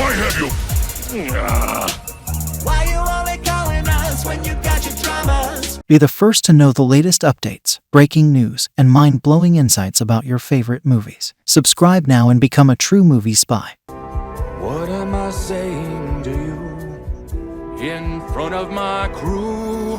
I have you? Why you only calling us when you got your dramas? Be the first to know the latest updates, breaking news, and mind-blowing insights about your favorite movies. Subscribe now and become a true movie spy. What am I saying to you in front of my crew?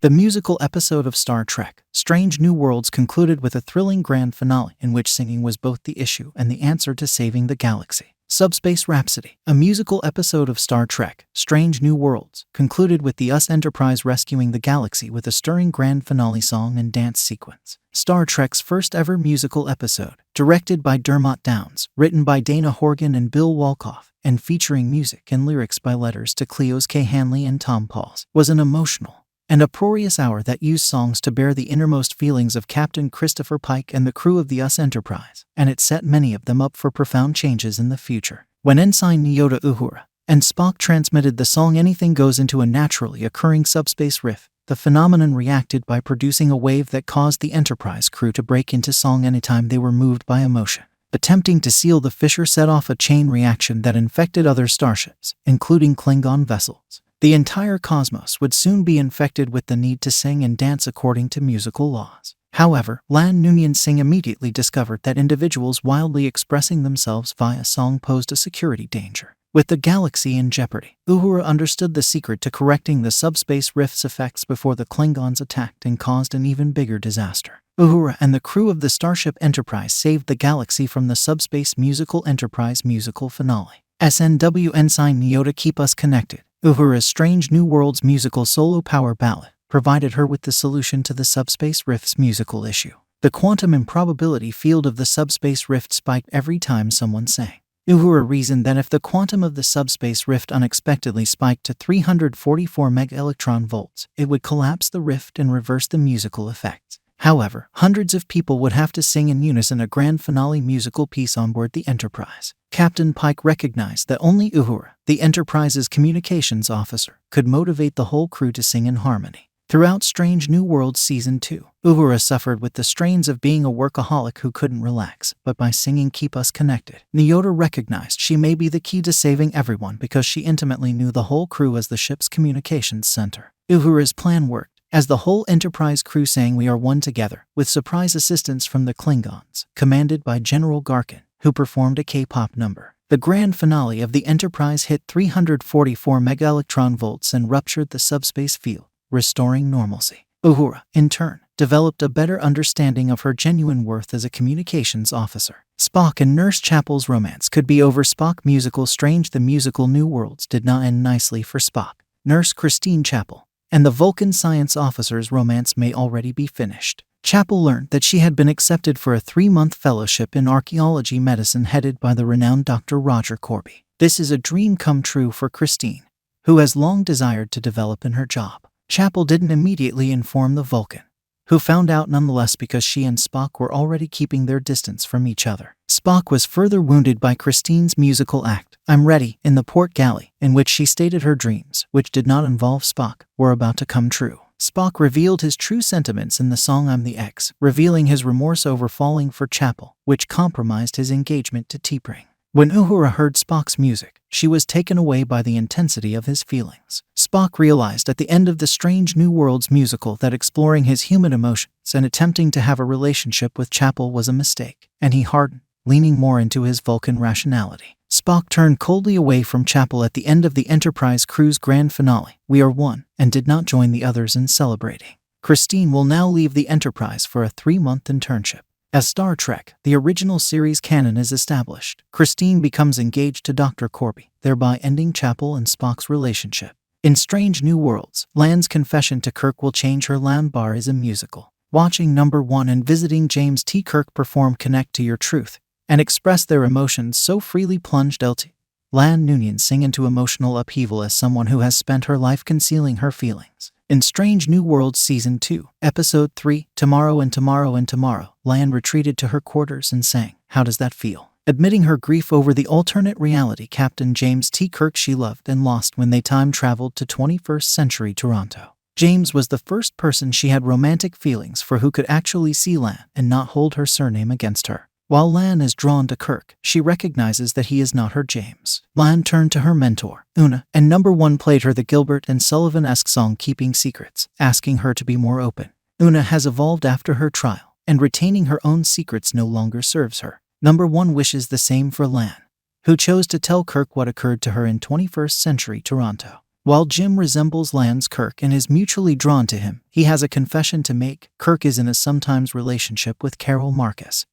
The musical episode of Star Trek, Strange New Worlds concluded with a thrilling grand finale in which singing was both the issue and the answer to saving the galaxy. Subspace Rhapsody, a musical episode of Star Trek, Strange New Worlds, concluded with the USS Enterprise rescuing the galaxy with a stirring grand finale song and dance sequence. Star Trek's first ever musical episode, directed by Dermot Downs, written by Dana Horgan and Bill Wolkoff, and featuring music and lyrics by letters to Cleo's K. Hanley and Tom Polce, was an emotional and uproarious hour that used songs to bear the innermost feelings of Captain Christopher Pike and the crew of the USS Enterprise, and it set many of them up for profound changes in the future. When Ensign Nyota Uhura and Spock transmitted the song Anything Goes into a naturally occurring subspace rift, the phenomenon reacted by producing a wave that caused the Enterprise crew to break into song anytime they were moved by emotion. Attempting to seal the fissure set off a chain reaction that infected other starships, including Klingon vessels. The entire cosmos would soon be infected with the need to sing and dance according to musical laws. However, Lan Noonien Singh immediately discovered that individuals wildly expressing themselves via song posed a security danger. With the galaxy in jeopardy, Uhura understood the secret to correcting the subspace rift's effects before the Klingons attacked and caused an even bigger disaster. Uhura and the crew of the Starship Enterprise saved the galaxy from the Subspace Musical Enterprise musical finale. SNW Ensign Nyota Keep Us Connected, Uhura's Strange New Worlds musical solo power ballad, provided her with the solution to the subspace rift's musical issue. The quantum improbability field of the subspace rift spiked every time someone sang. Uhura reasoned that if the quantum of the subspace rift unexpectedly spiked to 344 megaelectron-volts, it would collapse the rift and reverse the musical effects. However, hundreds of people would have to sing in unison a grand finale musical piece on board the Enterprise. Captain Pike recognized that only Uhura, the Enterprise's communications officer, could motivate the whole crew to sing in harmony. Throughout Strange New Worlds Season 2, Uhura suffered with the strains of being a workaholic who couldn't relax, but by singing Keep Us Connected, Nyota recognized she may be the key to saving everyone because she intimately knew the whole crew as the ship's communications center. Uhura's plan worked, as the whole Enterprise crew sang We Are One Together, with surprise assistance from the Klingons, commanded by General Garkin, who performed a K-pop number. The grand finale of the Enterprise hit 344 megaelectron-volts and ruptured the subspace field, restoring normalcy. Uhura, in turn, developed a better understanding of her genuine worth as a communications officer. Spock and Nurse Chapel's romance could be over. Spock musical Strange the musical New Worlds did not end nicely for Spock, Nurse Christine Chapel, and the Vulcan science officer's romance may already be finished. Chapel learned that she had been accepted for a 3-month fellowship in archaeology medicine headed by the renowned Dr. Roger Corby. This is a dream come true for Christine, who has long desired to develop in her job. Chapel didn't immediately inform the Vulcan, who found out nonetheless because she and Spock were already keeping their distance from each other. Spock was further wounded by Christine's musical act, I'm Ready, in the port galley, in which she stated her dreams, which did not involve Spock, were about to come true. Spock revealed his true sentiments in the song I'm the Ex, revealing his remorse over falling for Chapel, which compromised his engagement to T'Pring. When Uhura heard Spock's music, she was taken away by the intensity of his feelings. Spock realized at the end of the Strange New Worlds musical that exploring his human emotions and attempting to have a relationship with Chapel was a mistake, and he hardened, leaning more into his Vulcan rationality. Spock turned coldly away from Chapel at the end of the Enterprise crew's grand finale, We Are One, and did not join the others in celebrating. Christine will now leave the Enterprise for a 3-month internship. As Star Trek, the original series canon is established, Christine becomes engaged to Dr. Corby, thereby ending Chapel and Spock's relationship. In Strange New Worlds, Lan's confession to Kirk will change her. Lan Bar is a musical. Watching Number 1 and visiting James T. Kirk perform Connect to Your Truth and express their emotions so freely plunged LT. Lan Noonien sing into emotional upheaval as someone who has spent her life concealing her feelings. In Strange New Worlds Season 2, Episode 3, Tomorrow and Tomorrow and Tomorrow, Lan retreated to her quarters and sang, How Does That Feel? Admitting her grief over the alternate reality Captain James T. Kirk she loved and lost when they time-traveled to 21st century Toronto. James was the first person she had romantic feelings for who could actually see Lan and not hold her surname against her. While Lan is drawn to Kirk, she recognizes that he is not her James. Lan turned to her mentor, Una, and number 1 played her the Gilbert and Sullivan-esque song Keeping Secrets, asking her to be more open. Una has evolved after her trial, and retaining her own secrets no longer serves her. Number 1 wishes the same for Lan, who chose to tell Kirk what occurred to her in 21st century Toronto. While Jim resembles Lan's Kirk and is mutually drawn to him, he has a confession to make. Kirk is in a sometimes relationship with Carol Marcus,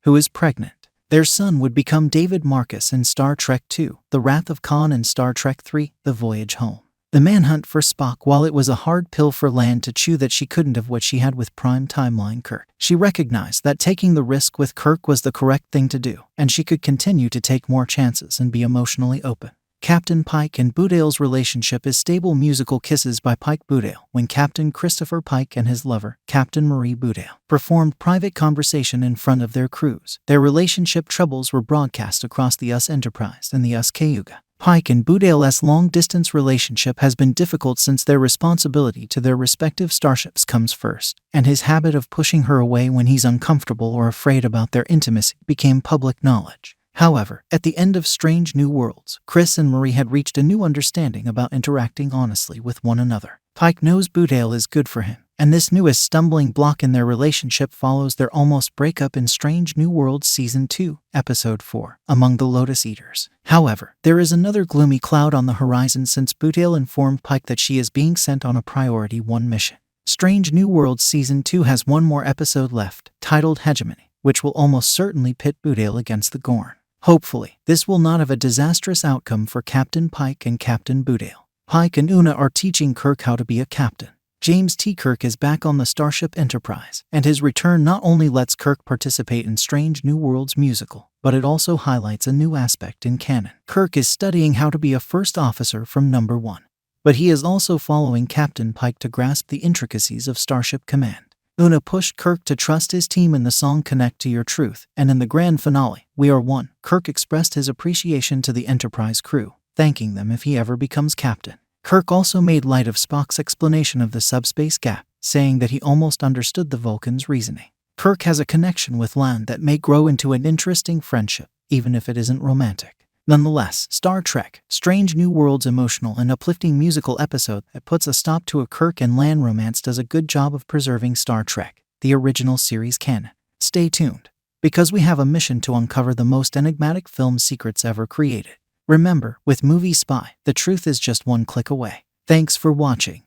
who is pregnant. Their son would become David Marcus in Star Trek II, The Wrath of Khan, and Star Trek III, The Voyage Home. The manhunt for Spock. While it was a hard pill for Lan to chew that she couldn't have what she had with Prime Timeline Kirk, she recognized that taking the risk with Kirk was the correct thing to do, and she could continue to take more chances and be emotionally open. Captain Pike and Boudale's relationship is stable. Musical kisses by Pike Boudale when Captain Christopher Pike and his lover, Captain Marie Boudale, performed private conversation in front of their crews. Their relationship troubles were broadcast across the USS Enterprise and the USS Cayuga. Pike and Boudale's long-distance relationship has been difficult since their responsibility to their respective starships comes first, and his habit of pushing her away when he's uncomfortable or afraid about their intimacy became public knowledge. However, at the end of Strange New Worlds, Chris and Marie had reached a new understanding about interacting honestly with one another. Pike knows Boudale is good for him, and this newest stumbling block in their relationship follows their almost breakup in Strange New Worlds Season 2, Episode 4, Among the Lotus Eaters. However, there is another gloomy cloud on the horizon since Boudale informed Pike that she is being sent on a Priority 1 mission. Strange New Worlds Season 2 has one more episode left, titled Hegemony, which will almost certainly pit Boudale against the Gorn. Hopefully, this will not have a disastrous outcome for Captain Pike and Captain Boudale. Pike and Una are teaching Kirk how to be a captain. James T. Kirk is back on the Starship Enterprise, and his return not only lets Kirk participate in Strange New Worlds musical, but it also highlights a new aspect in canon. Kirk is studying how to be a first officer from Number 1, but he is also following Captain Pike to grasp the intricacies of Starship Command. Una pushed Kirk to trust his team in the song Connect to Your Truth, and in the grand finale, We Are One, Kirk expressed his appreciation to the Enterprise crew, thanking them if he ever becomes captain. Kirk also made light of Spock's explanation of the subspace gap, saying that he almost understood the Vulcan's reasoning. Kirk has a connection with Lan that may grow into an interesting friendship, even if it isn't romantic. Nonetheless, Star Trek, Strange New Worlds' emotional and uplifting musical episode that puts a stop to a Kirk and Lan romance does a good job of preserving Star Trek, the original series canon. Stay tuned, because we have a mission to uncover the most enigmatic film secrets ever created. Remember, with Movie Spy, the truth is just one click away. Thanks for watching.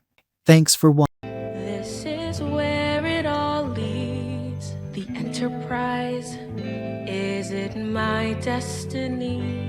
This is where it all leads. The Enterprise. Is it my destiny?